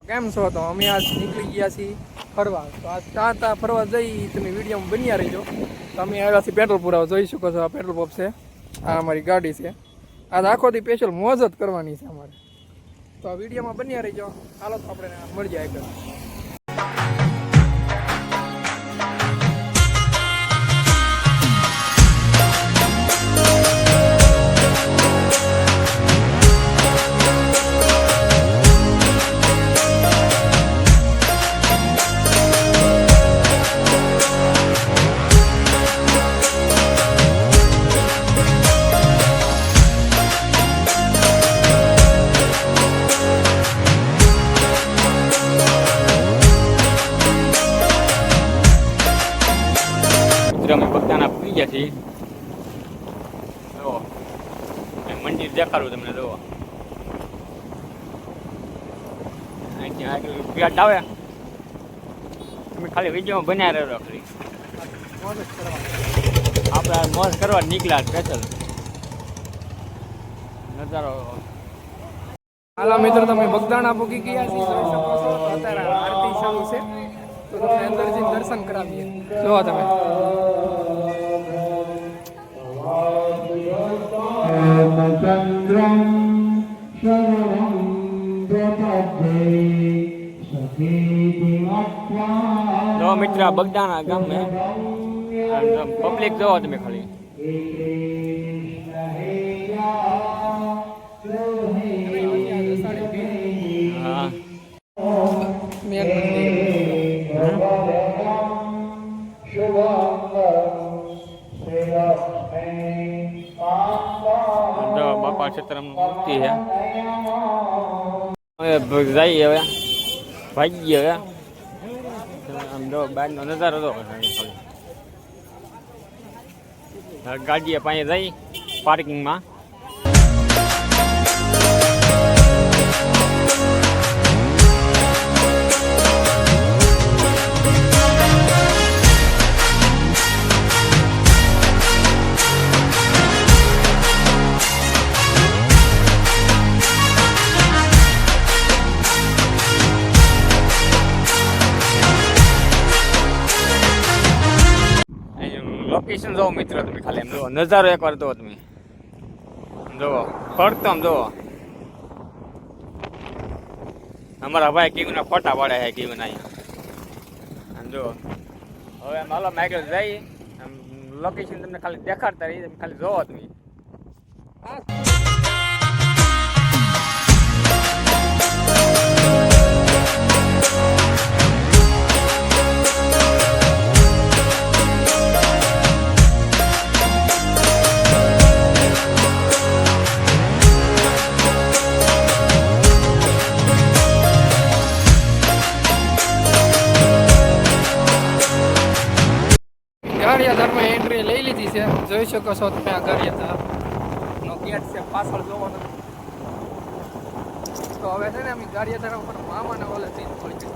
કેમ છો? તો અમે આજ નીકળી ગયા છીએ ફરવા. તો આજ ત્યાં ફરવા જઈ તમે વિડીયોમાં બન્યા રહીજો. તો અમે આવ્યા છીએ પેટ્રોલ પુરાવા. જોઈ શકો છો, આ પેટ્રોલ પંપ છે, આ અમારી ગાડી છે. આજ આખો દી સ્પેશિયલ મોજ જ કરવાની છે અમારે. તો આ વિડીયોમાં બન્યા રહીજો. હાલો તો આપણે મળી જાય આગળ. અમે બગદાણા પૂરી ગયા છીએ. જુઓ મંદિર દેખાડું તમને. જુઓ અહીંથી આગળ પેટ આવે. તમે ખાલી વિડીયોમાં બનાવી રહ્યો ખાલી આપણે મોજ કરવા નીકળ્યા સ્પેશિયલ નજારો. હાલો મિત્રો, તમે બગદાણા પૂગી ગયા છીએ. જોઈ શકો છો. તો અત્યારે આરતી ચાલુ છે. તો તમને અંદર જઈને દર્શન કરાવીએ. જુઓ તમે. જો મિત્ર, બગદાણા ગામ પબ્લિક જોવો તમે ખાલી. હા બાપા ક્ષેત્રમ મૂર્તિ છે. હવે જઈએ, હવે ભાગીએ. હવે આમ જો બહારનો નજારો તો ગાડીએ પાસે જઈ પાર્કિંગમાં. લોકેશન જોવો મિત્રો તમે ખાલી. એમ જુઓ નજારો એકવાર જુઓ તમે. જુઓ ફરતો આમ જુઓ. અમારા ભાઈ કીવના ફોટા પાડે છે કીવના અહીંયા. આમ જુઓ. હવે આમ હાલો આગળ જઈ લોકેશન તમને ખાલી દેખાડતા રહી. તમે ખાલી જોવો તમે. ગારિયાધારમાં એન્ટ્રી લઈ લીધી છે. જોઈ શકો છો તમે. આ ગારિયાધારનો ગેટ છે, પાછળ જોવાનો. તો હવે છે ને અમે ગારિયાધાર ઉપર મામાના ઓલે જઈને પહોંચી.